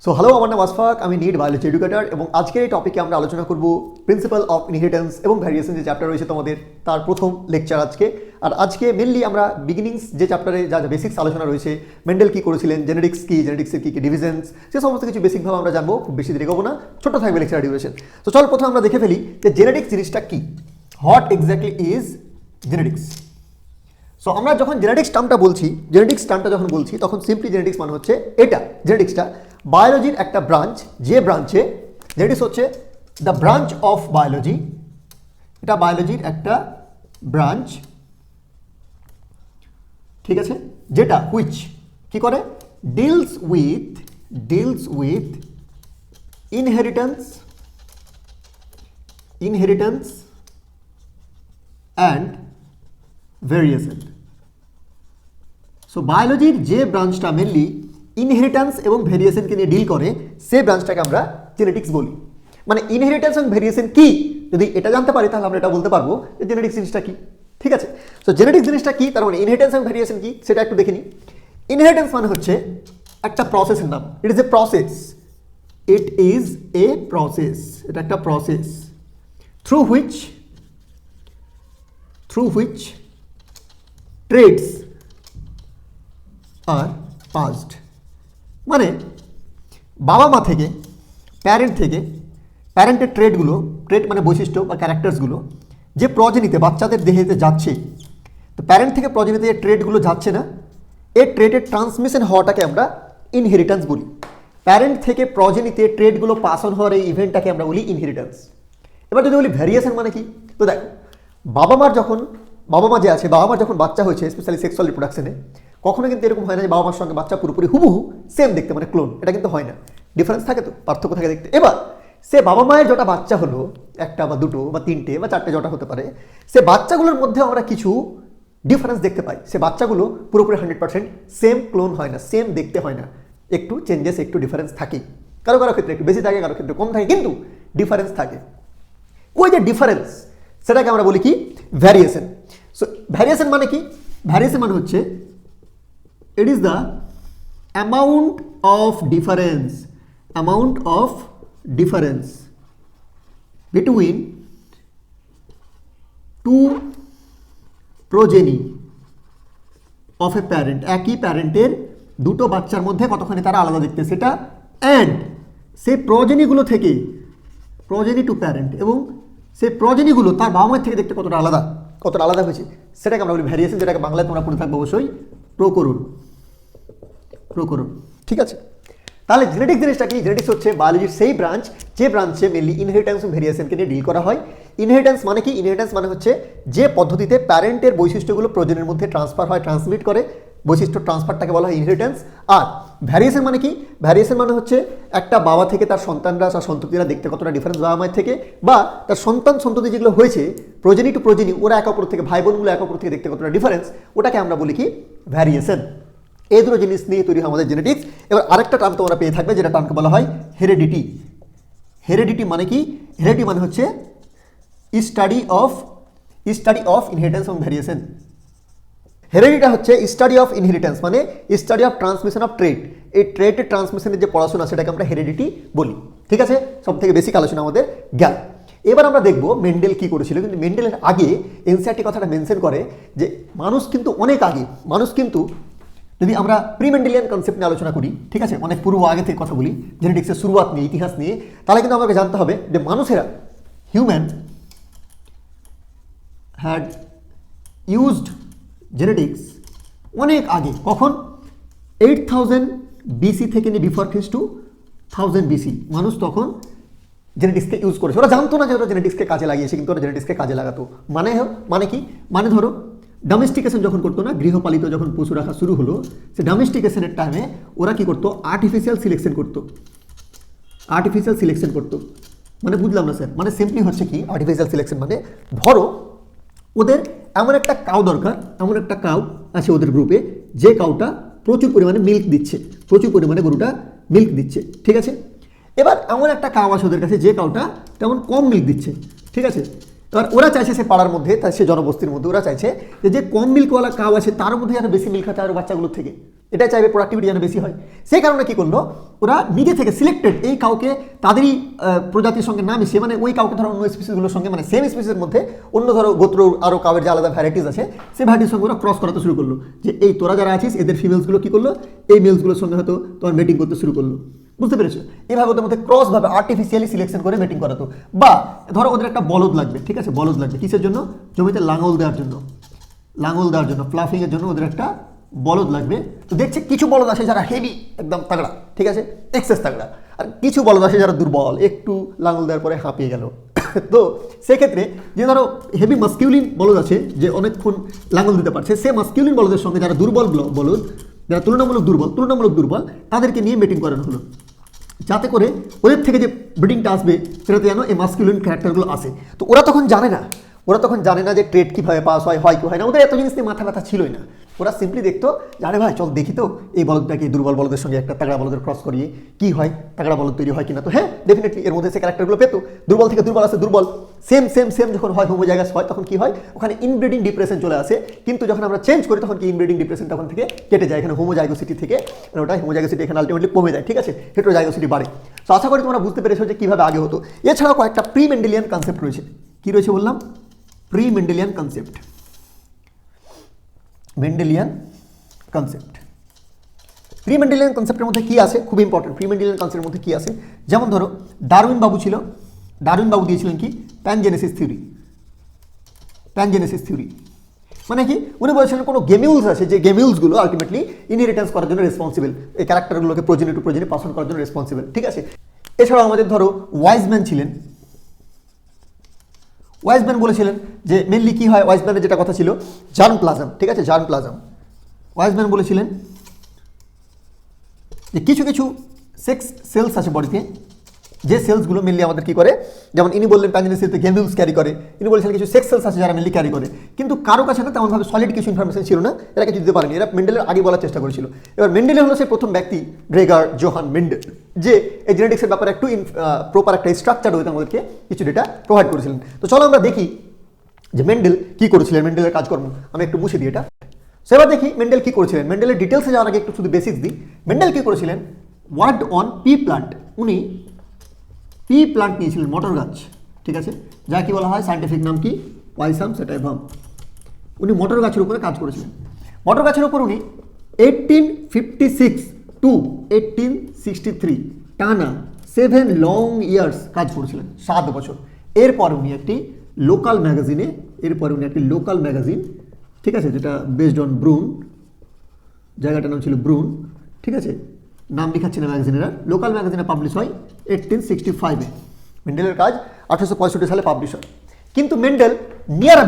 So hello, আমার নাম আসফাক, আমি নিট বায়োলজি এডুকেটর এবং আজকের এই টপিকে আমরা আলোচনা করব প্রিন্সিপাল অফ ইনহেরিটেন্স এবং ভ্যারিয়েশন যে চ্যাপ্টার রয়েছে তোমাদের তার প্রথম লেকচার আজকে। আর আজকে মেনলি আমরা বিগিনিংস যে চ্যাপ্টারে যা যা বেসিক্স আলোচনা রয়েছে, মেন্ডেল কী করেছিলেন, জেনেটিক্স কী, জেনেটিক্সের কী কী ডিভিশনস, সে সমস্ত কিছু বেসিকভাবে আমরা জানবো। খুব বেশি দেরি করবো না, ছোট্ট থাকবে লেকচার ডিউরেশন। তো চল প্রথমে আমরা দেখে ফেলি যে জেনেটিক্স জিনিসটা কী, what exactly is genetics. So আমরা যখন জেনেটিক্স টার্মটা বলছি তখন সিম্পলি জেনেটিক্স মানে হচ্ছে এটা, জেনেটিক্সটা বায়োলজির একটা ব্রাঞ্চ, যে ব্রাঞ্চে জেনেটিক্স হচ্ছে দ্য ব্রাঞ্চ অফ বায়োলজি, এটা বায়োলজির একটা ব্রাঞ্চ, ঠিক আছে, যেটা হুইচ কি করে deals with inheritance and variation. So বায়োলজির যে ব্রাঞ্চটা মেনলি ইনহেরিটেন্স এবং ভেরিয়েশনকে নিয়ে ডিল করে, সে ব্রাঞ্চটাকে আমরা জেনেটিক্স বলি। মানে ইনহেরিটেন্স এবং ভেরিয়েশন কি, যদি এটা জানতে পারি তাহলে আমরা এটা বলতে পারবো যে জেনেটিক্স জিনিসটা কি। ঠিক আছে, সো জেনেটিক্স জিনিসটা কি, তার মানে ইনহেরিটেন্স এবং ভেরিয়েশন কি সেটা একটু দেখে নিই। ইনহেরিটেন্স মানে হচ্ছে একটা প্রসেসের নাম, ইট ইজ এ প্রসেস, এটা একটা process through which traits are passed. মানে বাবা মা থেকে, প্যারেন্টের ট্রেট মানে বৈশিষ্ট্য বা ক্যারেক্টার্সগুলো যে প্রজেনিতে বাচ্চাদের দেহেতে যাচ্ছে, তো প্যারেন্ট থেকে প্রজেনিতে যে ট্রেটগুলো যাচ্ছে না, এই ট্রেটের ট্রান্সমিশন হওয়াটাকে আমরা ইনহেরিটেন্স বলি। প্যারেন্ট থেকে প্রজেনিতে ট্রেটগুলো পাস অন হওয়ার এই ইভেন্টটাকে আমরা বলি ইনহেরিটেন্স। এবার যদি বলি ভ্যারিয়েশন মানে কি, তো দেখো বাবা মার যখন বাচ্চা হয়েছে, স্পেশালি সেক্সুয়াল রিপ্রোডাকশনে, কখনো কিন্তু এরকম হয় না যে বাবা মার সঙ্গে বাচ্চা পুরোপুরি হুবহু সেম দেখতে, মানে ক্লোন, এটা কিন্তু হয় না, ডিফারেন্স থাকে, তো পার্থক্য থাকে দেখতে। এবার সে বাবা মায়ের যটা বাচ্চা হলো, একটা বা দুটো বা তিনটে বা চারটে যটা হতে পারে, সে বাচ্চাগুলোর মধ্যে আমরা কিছু ডিফারেন্স দেখতে পাই। সে বাচ্চাগুলো পুরোপুরি 100% সেম ক্লোন হয় না, সেম দেখতে হয় না, একটু চেঞ্জেস, একটু ডিফারেন্স থাকে, কারো ক্ষেত্রে একটু বেশি থাকে, কারো ক্ষেত্রে কম থাকে, কিন্তু ডিফারেন্স থাকে। ওই যে ডিফারেন্স, সেটাকে আমরা বলি কি ভ্যারিয়েশন। সো ভ্যারিয়েশন মানে কি, ভ্যারিয়েশন মানে হচ্ছে it is the amount of difference between two progeny of a parent, একই প্যারেন্টের দুটো বাচ্চার মধ্যে কতখানি তারা আলাদা দেখতে, সেটা অ্যান্ড সেই প্রজেনিগুলো থেকে, প্রজেনি টু প্যারেন্ট, এবং সেই প্রজেনিগুলো তার বাবা মায়ের থেকে দেখতে কতটা আলাদা হয়েছে, সেটাকে আমরা বলি ভ্যারিয়েশন, যেটাকে বাংলায় তোমরা পড়ে থাকবে অবশ্যই প্রকরণ। ঠিক আছে, তাহলে জেনেটিক্স জিনিসটা কি? জেনেটিক্স হচ্ছে বায়োলজির সেই ব্রাঞ্চ, যে ব্রাঞ্চে মেনলি ইনহেরিটেন্স এবং ভেরিয়েশনকে নিয়ে ডিল করা হয়। ইনহেরিটেন্স মানে কি? ইনহেরিটেন্স মানে হচ্ছে যে পদ্ধতিতে প্যারেন্টের বৈশিষ্ট্যগুলো প্রজনের মধ্যে ট্রান্সফার হয়, ট্রান্সমিট করে, বৈশিষ্ট্য ট্রান্সফারটাকে বলা হয় ইনহেরিটেন্স। আর ভ্যারিয়েশন মানে কি? ভ্যারিয়েশন মানে হচ্ছে একটা বাবা থেকে তার সন্তানরা, তার সন্ততিরা দেখতে কতটা ডিফারেন্স বাবা মায়ের থেকে, বা তার সন্ততি যেগুলো হয়েছে প্রজেনি টু প্রজেনি, ওরা একে অপর থেকে, ভাই বোনগুলো একে অপর থেকে দেখতে কতটা ডিফারেন্স, ওটাকে আমরা বলি কি ভ্যারিয়েশন। এই দুটো জিনিস নিয়ে তৈরি হয় আমাদের জেনেটিক্স। এবার আরেকটা টার্ম তোমরা পেয়ে থাকবে, যেটা টার্মকে বলা হয় হেরিডিটি। হেরিডিটি মানে কি? হেরিডিটি মানে হচ্ছে স্টাডি অফ ইনহেরিটেন্স এবং ভ্যারিয়েশন। হেরিডিটা হচ্ছে স্টাডি অফ ইনহেরিটেন্স, মানে স্টাডি অফ ট্রান্সমিশন অফ ট্রেট। এই ট্রেটের ট্রান্সমিশনের যে পড়াশোনা, সেটাকে আমরা হেরিডিটি বলি। ঠিক আছে, সব থেকে বেসিক আলোচনা আমাদের গেল। এবার আমরা দেখব মেন্ডেল কি করেছিল। কিন্তু মেন্ডেলের আগে এনসিইআরটি কথাটা মেনশন করে যে মানুষ কিন্তু অনেক আগে, যদি আমরা প্রিমেন্ডেলিয়ান কনসেপ্ট নিয়ে আলোচনা করি, ঠিক আছে, অনেক আগে থেকে কথা বলি জেনেটিক্সের শুরুয়াত নিয়ে, ইতিহাস নিয়ে, তাহলে কিন্তু আমাকে জানতে হবে যে মানুষেরা, হিউম্যান হ্যাড ইউজড জেনেটিক্স অনেক আগে। কখন? 8000 BC থেকে নিয়ে বিফোর খ্রিস্ট টু 1000 BC মানুষ তখন জেনেটিক্সকে ইউজ করেছে। ওরা জানতো না যে ওরা জেনেটিক্সকে কাজে লাগিয়েছে, কিন্তু ওরা জেনেটিক্সকে কাজে লাগাতো। মানে কি? মানে ধরো ডোমেস্টিকেশন যখন করতো না, গৃহপালিত যখন পশু রাখা শুরু হলো, সে ডোমেস্টিকেশনের টাইমে ওরা কি করতো? আর্টিফিশিয়াল সিলেকশন করতো। মানে বুঝলাম না স্যার। মানে সিম্পলি হচ্ছে কি আর্টিফিশিয়াল সিলেকশন মানে, ধরো ওদের এমন একটা কাউ দরকার, এমন একটা কাউ আছে ওদের গ্রুপে, যে কাউটা প্রচুর পরিমাণে মিল্ক দিচ্ছে, প্রচুর পরিমাণে গরুটা মিল্ক দিচ্ছে, ঠিক আছে। এবার এমন একটা কাউ আছে ওদের কাছে, যে কাউটা তেমন কম মিল্ক দিচ্ছে, ঠিক আছে। এবার ওরা চাইছে সে পাড়ার মধ্যে, তার সে জনবস্তির মধ্যে ওরা চাইছে যে কম মিল্কওয়ালা কাউ আছে তার মধ্যে যেন বেশি মিল্ক খাতে আরও বাচ্চাগুলোর থেকে, এটা চাইবে প্রোডাক্টিভিটি যেন বেশি হয়। সেই কারণে কি করলো, ওরা নিজে থেকে সিলেক্টেড এই কাউকে তাদেরই প্রজাতির সঙ্গে না মিশিয়ে, মানে ওই কাউকে ধরো অন্য স্পিসিসগুলোর সঙ্গে, মানে সেম স্পিসিসের মধ্যে অন্য ধরো গোত্র আরও কাউয়ের যে আলাদা ভ্যারাইটিস আছে সেই ভ্যারাইটির সঙ্গে ওরা ক্রস করাতে শুরু করলো, যে এই তোরা যারা আছিস এদের ফিমেলসগুলো কী করলো, এই মেলসগুলোর সঙ্গে হয়তো তোমার মেটিং করতে শুরু করলো, বুঝতে পেরেছো? এইভাবে ওদের মধ্যে ক্রসভাবে আর্টিফিশিয়ালি সিলেকশন করে মেটিং করাতো। বা ধরো ওদের একটা বলদ লাগবে, ঠিক আছে, বলদ লাগবে কিসের জন্য, জমিতে লাঙল দেওয়ার জন্য, ফ্লাফিংয়ের জন্য ওদের একটা বলদ লাগবে। তো দেখছে কিছু বলদ আসে যারা হেভি একদম তাগড়া, ঠিক আছে, এক্সেস তাগড়া, আর কিছু বলদ আসে যারা দুর্বল, একটু লাঙল দেওয়ার পরে হাঁপিয়ে গেল। তো সেক্ষেত্রে যে ধরো হেভি মাস্কিউলিন বলদ আছে যে অনেকক্ষণ লাঙল দিতে পারছে, সে মাস্কিউলিন বলদের সঙ্গে যারা দুর্বল বলদ, যারা তুলনামূলক দুর্বল তাদেরকে নিয়ে মিটিং করানো হলো, যাতে করে ওদের থেকে যে ব্রিডিংটা আসবে সেটাতে যেন এই মাস্কুলিন ক্যারেক্টারগুলো আসে। তো ওরা তখন জানে না যে ট্রেড কীভাবে পাস হয় কি হয় না, ওদের এত জিনিস নিয়ে মাথা ব্যথা ছিলই না। ওরা সিম্পলি দেখতো, জানে ভাই চল দেখি তো এই বলদটাকে দুর্বল বলদের সঙ্গে একটা তাগড়া বলদের ক্রস করিয়ে কি হয়, তাগড়া বলদ তৈরি হয় কিনা। তো হ্যাঁ, ডেফিনেটলি এর মধ্যে সে ক্যারেক্টারগুলো পেতো, দুর্বল থেকে দুর্বল আসে, দুর্বল সেম যখন হয় হোমোজাইগাস হয় তখন কি হয়, ওখানে ইনব্রিডিং ডিপ্রেশন চলে আসে। কিন্তু যখন আমরা চেঞ্জ করি তখন কি ইনব্রিডিং ডিপ্রেশন তখন থেকে কেটে যায়, এখানে হোমোজাইগোসিটি থেকে ওটা হোমোজাইগোসিটি এখানে আলটিমেটলি কমে যায়, ঠিক আছে, হেটেরোজাইগোসিটি বাড়ে। তো আশা করি তোমরা বুঝতে পেরেছো যে কীভাবে আগে হতো। এছাড়াও কয়েকটা প্রি মেন্ডেলিয়ান কনসেপ্ট রয়েছে। কী রয়েছে বললাম? Pre Mendelian concept, pre Mendelian কনসেপ্টের মধ্যে কী আছে, খুব ইম্পর্টেন্ট, প্রি মেন্ডেলিয়ান কনসেপ্টের মধ্যে কী আছে, যেমন ধরো ডারউইন বাবু দিয়েছিলেন কি প্যানজেনেসিস থিওরি, মানে কি উনি বলেছিলেন কোনো গেমিউলস আছে যে গেমিউলসগুলো আলটিমেটলি ইনহেরিটেন্স করার জন্য রেসপন্সিবল, এই ক্যারেক্টারগুলোকে progeny to progeny pass on করার জন্য রেসপন্সিবল, ঠিক আছে। এছাড়াও আমাদের ধরো ওয়াইজম্যান বলেছিলেন যে মেনলি কী হয়, ওয়াইজম্যানের যেটা কথা ছিল জার্ম প্লাজম, ঠিক আছে, জার্ম প্লাজম। ওয়াইজম্যান বলেছিলেন যে কিছু সেক্স সেলস আছে বডিতে, যে সেলসগুলো মেনলি আমাদের কী করে, যেমন ইনি বললেন প্যানজেনেসিসে গেমিউলস ক্যারি করে, ইনি বলেছিলেন কিছু সেক্স সেলস আছে যারা মেনলি ক্যারি করে, কিন্তু কারো কাছে না তেমনভাবে সলিড কিছু ইনফরমেশন ছিল না, এরা কিছু দিতে পারেনি, এরা মেন্ডেলের আগে বলার চেষ্টা করেছিল। এবার মেন্ডেলে হলো সেই প্রথম ব্যক্তি গ্রেগর জোহান মেন্ডেল, যে এই জেনেটিক্সের ব্যাপারে একটু প্রপার একটা স্ট্রাকচার হয়ে আমাদেরকে কিছু ডেটা প্রোভাইড করেছিলেন। তো চলো আমরা দেখি যে মেন্ডেল কী করেছিলেন, মেন্ডেলের কাজকর্ম। আমি একটু মুছে দিই এটা। সেবার দেখি মেন্ডেল কী করেছিলেন। মেন্ডেলের ডিটেলসে যাওয়ার আগে একটু শুধু বেসিক্স দিই। মেন্ডেল কী করেছিলেন, ওয়ার্কড অন পি প্লান্ট, উনি পি প্লান্ট নিয়েছিলেন, মটর গাছ, ঠিক আছে, যা কি বলা হয় সায়েন্টিফিক নাম কি পাইসাম স্যাটাইভাম। উনি মটর গাছের উপরে কাজ করেছিলেন। মটর গাছের উপর উনি 1856 টু 1863 টানা 7 লং ইয়ার্স কাজ করেছিলেন, 7 বছর। এরপর উনি একটি লোকাল ম্যাগাজিন, ঠিক আছে, যেটা বেসড অন ব্রুন, জায়গাটার নাম ছিল ব্রুন, ঠিক আছে, নাম লিখাচ্ছি না ম্যাগাজিনেরা, লোকাল ম্যাগাজিনে পাবলিশ হয় 1865-এ। মেন্ডেলের কাজ 1865 সালে পাবলিশ হয়। কিন্তু মেন্ডেল নিয়ার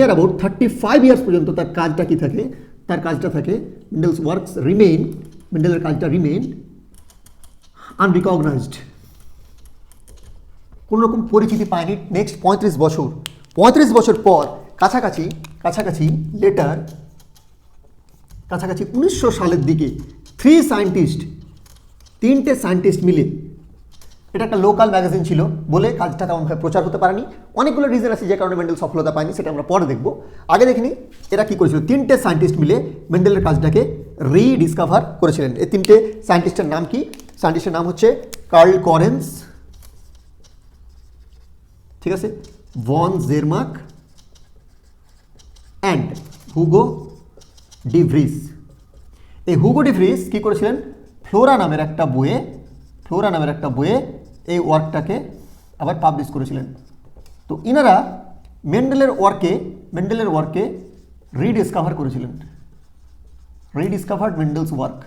অ্যাবাউট 35 ইয়ার্স পর্যন্ত তার কাজটা কি থাকে, তার কাজটা থাকে মেন্ডেলের কাজটা রিমেইন আনরিকগনাইজড, কোনো রকম পরিচিতি পায়নি। নেক্সট 35 বছর পর কাছাকাছি 1900 সালের দিকে 3 সায়েন্টিস্ট মিলে, এটা একটা লোকাল ম্যাগাজিন ছিল বলে কাজটা তেমনভাবে প্রচার হতে পারেনি। অনেকগুলো রিজন আছে যে কারণে মেন্ডেল সফলতা পায়নি, সেটা আমরা পরে দেখব। আগে দেখিনি এরা কী করেছিল, 3টে সায়েন্টিস্ট মিলে মেন্ডেলের কাজটাকে রিডিসকভার করেছিলেন। এই 3টে সায়েন্টিস্টের নাম কি? সায়েন্টিস্টের নাম হচ্ছে কার্ল করেন্স, ঠিক আছে, von Tschermak and Hugo de Vries. এই হুগো ডি ভ্রিস কী করেছিলেন, ফ্লোরা নামের একটা বইয়ে এই ওয়ার্কটাকে আবার পাবলিশ করেছিলেন। তো ইনারা মেন্ডেলের ওয়ার্কে রিডিসকভার করেছিলেন, রিডিসকভার্ড মেন্ডেলস ওয়ার্ক।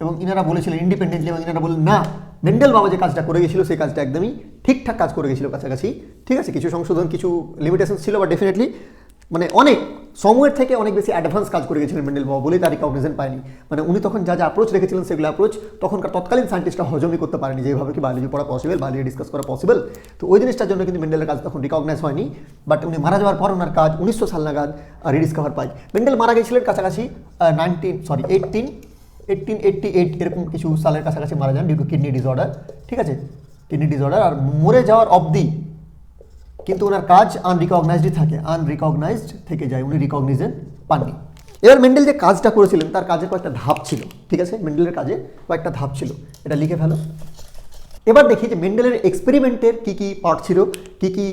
এবং ইনারা বলেছিলেন ইন্ডিপেন্ডেন্টলি, এবং ইনারা বলেন না, মেন্ডেল বাবা যে কাজটা করে গেছিল সেই কাজটা একদমই ঠিকঠাক কাজ করে গেছিল, কাছাকাছি, ঠিক আছে, কিছু সংশোধন কিছু লিমিটেশন ছিল, বা ডেফিনেটলি মানে অনেক সময়ের থেকে অনেক বেশি অ্যাডভান্স কাজ করে গেছিলেন মেন্ডেল বাবা, বলেই তার রিকগনিশন পায়নি। মানে উনি তখন যা অ্যাপ্রোচ রেখেছিলেন সেগুলো অ্যাপ্রোচ তখনকার তৎকালীন সায়েন্টিস্টরা হজমই করতে পারেনি, যেভাবে কি বায়োলজি পড়া পসিবল, বায়োলজি ডিসকাস করা পসিবল। তো ওই জিনিসটার জন্য কিন্তু মেন্ডেলের কাজ তখন রিকগনাইজ হয়নি। বাট উনি মারা যাওয়ার পর ওনার কাজ 1900 সাল নাগাদ রিডিসকভার পায়। মেন্ডেল মারা গেছিলেন কাছাকাছি 1888 এরকম কিছু সালের কাছাকাছি মারা যান ডিউ টু কিডনি ডিসঅর্ডার, ঠিক আছে, কিডনি ডিসঅর্ডার। আর মরে যাওয়ার অবধি কিন্তু ওনার কাজ আনরিকগনাইজডই থাকে, আনরিকগনাইজড থেকে যায়, উনি রিকগনিশন পাননি। এবার মেন্ডেল যে কাজটা করেছিলেন তার কাজে কয়েকটা ধাপ ছিল, ঠিক আছে, মেন্ডেলের কাজে কয়েকটা ধাপ ছিল, এটা লিখে ফেলো। এবার দেখি যে মেন্ডেলের এক্সপেরিমেন্টের কী কী পার্ট ছিল, কী কী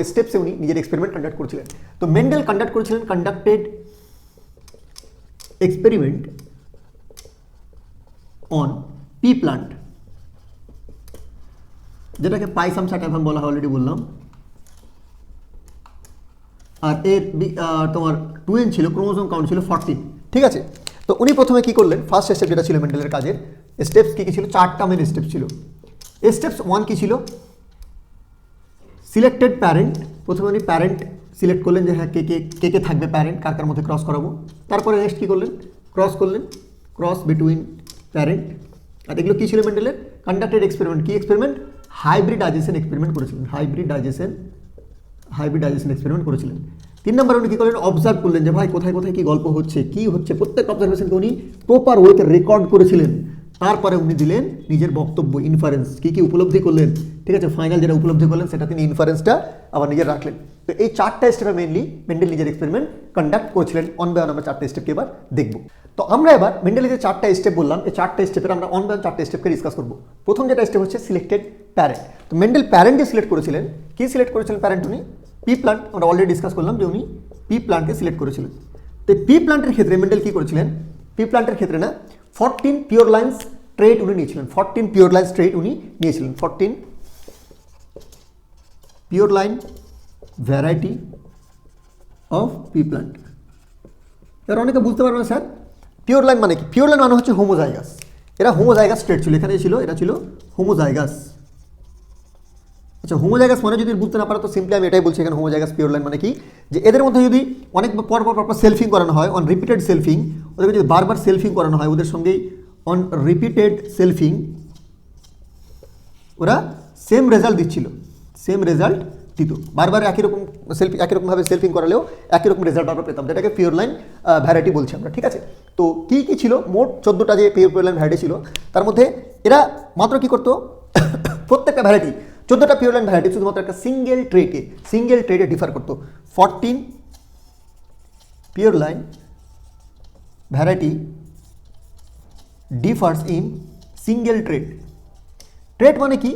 স্টেপসে উনি নিজের এক্সপেরিমেন্ট কন্ডাক্ট করেছিলেন। তো মেন্ডেল কন্ডাক্ট করেছিলেন conducted experiment on P plant, যেটাকে পাইসাম সাটাইভাম বলা হয়, অলরেডি বললাম। আর এর তোমার 2n ছিল, ক্রোমোজোম কাউন্ট ছিল 14, ঠিক আছে। তো উনি প্রথমে কি করলেন, ফার্স্ট স্টেপ যেটা ছিল মেন্ডেলের কাজের স্টেপস কী কী ছিল, 4টা মেন স্টেপ ছিল। স্টেপস 1 কী ছিল, সিলেক্টেড প্যারেন্ট। প্রথমে উনি প্যারেন্ট সিলেক্ট করলেন যে হ্যাঁ কে কে কে কে থাকবে প্যারেন্ট, কার কার মধ্যে ক্রস করাবো। তারপরে নেক্সট কী করলেন, ক্রস করলেন, ক্রস বিটুইন প্যারেন্ট। আর এগুলো কী ছিল মেন্ডেলের কন্ডাক্টেড এক্সপেরিমেন্ট, কী এক্সপেরিমেন্ট, হাইব্রিডাইজেশন এক্সপেরিমেন্ট করেছিলেন, হাইব্রিডাইজেশন এক্সপেরিমেন্ট করেছিলেন। 3 নম্বর উনি কী করলেন, অবজার্ভ করলেন যে ভাই কোথায় কোথায় কী গল্প হচ্ছে, কী হচ্ছে, প্রত্যেক অবজারভেশনকে উনি প্রপার ওয়েতে রেকর্ড করেছিলেন। তারপরে উনি দিলেন নিজের বক্তব্য, ইনফারেন্স, কী কী উপলব্ধি করলেন, ঠিক আছে, ফাইনাল যেটা উপলব্ধি করলেন সেটা তিনি ইনফারেন্সটা আবার নিজের রাখলেন। তো এই 4টা স্টেপে মেনলি মেন্ডেল নিজের এক্সপেরিমেন্ট কন্ডাক্ট করেছিলেন। অন বাই অন আমরা 4টা স্টেপকে এবার দেখব। তো আমরা এবার মেন্ডেলের যে 4টা স্টেপ বললাম, এই 4টা স্টেপের আমরা অন বাই অন 4টা স্টেপকে ডিসকাস করব। প্রথম যেটা স্টেপ হচ্ছে সিলেক্টেড প্যারেন্ট। তো মেন্ডেল প্যারেন্ট যে সিলেক্ট করেছিলেন, কী সিলেক্ট করেছিলেন প্যারেন্ট উনি, পি প্লান্ট। আমরা অলরেডি ডিসকাস করলাম যে উনি পি প্লান্টকে সিলেক্ট করেছিলেন। তো পি প্লান্টের ক্ষেত্রে মেন্ডেল কী করেছিলেন, পি প্লান্টের ক্ষেত্রে না 14 পিওর লাইন্স ট্রেট উনি নিয়েছিলেন, 14 পিওর লাইন ট্রেট উনি নিয়েছিলেন, 14 pure line variety of P plant. এবার অনেকে বুঝতে পারবে না স্যার পিওর লাইন মানে কি, পিওর লাইন মানে হচ্ছে হোমোজাইগাস। এরা হোমোজাইগাস ট্রেট ছিল, এখানে ছিল এটা ছিল হোমোজাইগাস। আচ্ছা, হোমোজাইগাস মানে যদি বুঝতে না পারো তো সিম্পলি আমি এটাই বলছি এখানে হোমোজাইগাস পিওর লাইন মানে কি, যে এদের মধ্যে যদি অনেক পর সেলফিং করানো হয়, অন রিপিটেড সেলফিং, ওদেরকে যদি বারবার সেলফিং করানো হয়, ওদের সঙ্গেই অন রিপিটেড সেলফিং ওরা সেম রেজাল্ট দিচ্ছিল, সেম রেজাল্ট দিত, বারবার একই রকমভাবে সেলফিং করালেও একই রকম রেজাল্ট আমরা পেতাম, যেটাকে পিওর লাইন ভ্যারাইটি বলছি আমরা, ঠিক আছে। তো কী কী ছিল, মোট 14টা যে পিওর লাইন ভ্যারাইটি ছিল, তার মধ্যে এরা মাত্র কী করতো, প্রত্যেকটা ভ্যারাইটি 14টা পিওর লাইন ভ্যারাইটি শুধুমাত্র একটা সিঙ্গেল ট্রেটে ডিফার করতো। 14 pure line variety differs in single trait. Trait মানে কি,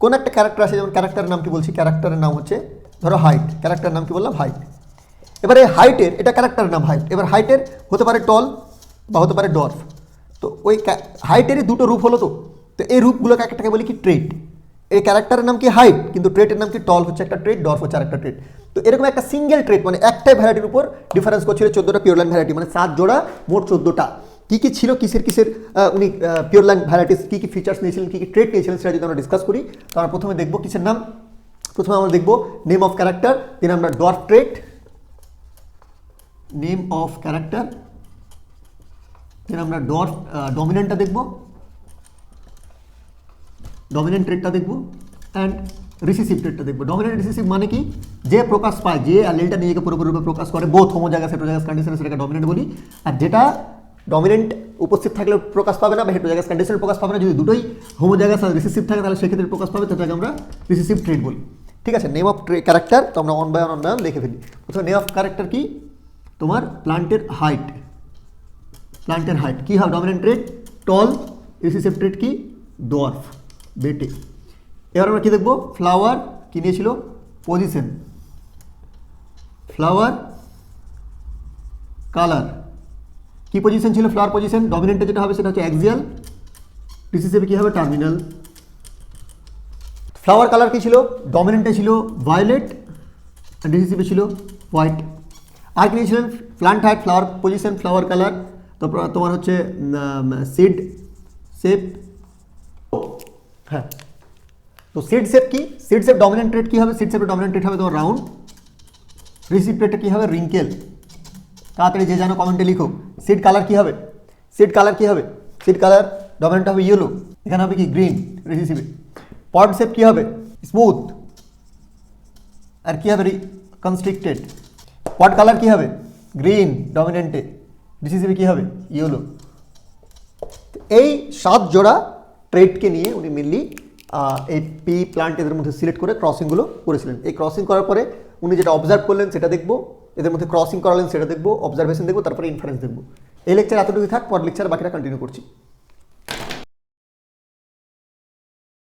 কোন একটা ক্যারেক্টার আছে, যেমন ক্যারেক্টারের নাম কি বলছি, ক্যারেক্টারের নাম হচ্ছে ধরো হাইট, ক্যারেক্টারের নাম কি বললাম হাইট। এবারে হাইটের, এটা ক্যারেক্টারের নাম হাইট, এবার হাইটের হতে পারে টল বা হতে পারে ডর্ফ। তো ওই হাইটেরই দুটো রূপ হলো, তো এই রূপগুলোকে একটাকে বলি কি ট্রেট। এই ক্যারেক্টারের নাম কি হাইট, কিন্তু ট্রেটের নাম কি টল হচ্ছে একটা ট্রেট, ডর্ফ হচ্ছে আরেকটা ট্রেট। তো এরকম একটা সিঙ্গেল ট্রেট মানে একটাই ভ্যারাইটির উপর ডিফারেন্স করছিল 14টা পিওর লাইন ভ্যারাইটি, মানে 7 জোড়া মোট 14টা। কী কী ছিল, কিসের উনি পিওর লাইন ভ্যারাইটিস কী কী ফিচার্স নিয়েছিলেন, কী কী ট্রেট নিয়েছিলেন, সেটা যদি আমরা ডিসকাস করি, তো আমরা প্রথমে দেখবো কিসের নাম, প্রথমে আমরা দেখবো নেম অফ ক্যারেক্টার, দেন আমরা dwarf trait, name of character, then আমরা ডর্ফ ডমিনেন্টটা দেখবো, ডমিনেন্ট ট্রেটটা দেখবো, অ্যান্ড রিসিসিভ ট্রেটটা দেখবো। ডমিনেন্ট রিসিসিভ মানে কি, যে প্রকাশ পায়, যে অ্যালিলটা নিজেকে পুরোপুরি রূপে প্রকাশ করে, বোথ হোমোজাইগাস হেটেরোজাইগাস কন্ডিশনে, সেটাকে ডমিনেন্ট বলি। আর যেটা ডমিনেন্ট উপস্থিত থাকলে প্রকাশ পাবে না বা হেটেরোজাইগাস কন্ডিশনে প্রকাশ পাবে না, যদি দুটোই হোমোজাইগাস আর রিসিসিভ থাকে তাহলে সেক্ষেত্রে প্রকাশ পাবে, সেটাকে আমরা রিসিসিভ ট্রেট বলি, ঠিক আছে। নেম অফ ক্যারেক্টার তো আমরা অন বাই অন লিখে ফেলি। প্রথমে নেম অফ ক্যারেক্টার কি, তোমার প্লান্টের হাইট, প্লান্টের হাইট কী হবে, ডমিনেন্ট ট্রেট টল, রিসিসিভ ট্রেট কি ডোয়ার্ফ, বেটে। এবার আমরা কী দেখবো, ফ্লাওয়ার কী নিয়েছিল, পজিশন, ফ্লাওয়ার কালার, কী পজিশন ছিল, ফ্লাওয়ার পজিশন, ডমিনেন্টে যেটা হবে সেটা হচ্ছে অ্যাক্সিয়াল, রিসিসিভে কী হবে টার্মিনাল। ফ্লাওয়ার কালার কী ছিল, ডমিনেন্টে ছিল ভায়োলেট, রিসিসিভে ছিল হোয়াইট। আর কি নিয়েছিলেন, plant height, flower position, flower colour, তারপর তোমার হচ্ছে সিড শেপ, হ্যাঁ। তো সিড শেপ কি, সিড শেপ ডমিনেন্ট ট্রেট কী হবে, সিড শেপের ডমিনেন্ট ট্রেট হবে তোমার রাউন্ড, রিসিভ ট্রেটটা কী হবে রিঙ্কেল। তাড়াতাড়ি যে জানো কমেন্টে লিখো। সিড কালার কী হবে, সিড কালার কী হবে, সিড কালার ডমিনেন্ট হবে ইয়েলো, এখানে হবে কি গ্রিন রিসিভে। পড শেপ কী হবে, স্মুথ, আর কী হবে কনস্ট্রিক্টেড। পড কালার কী হবে, গ্রিন ডমিনেন্টে, রিসিভে কী হবে ইয়েলো। এই 7 জোড়া ট্রেটকে নিয়ে উনি মেনলি এই পি প্লান্ট এদের মধ্যে সিলেক্ট করে ক্রসিংগুলো করেছিলেন। এই ক্রসিং করার পরে উনি যেটা অবজার্ভ করলেন সেটা দেখবো, এদের মধ্যে ক্রসিং করালেন সেটা দেখবো, অবজারভেশন দেখবো, তারপরে ইনফারেন্স দেখবো। এই লেকচার এতটুকু থাক, পর লেকচার বাকিটা কন্টিনিউ করছি।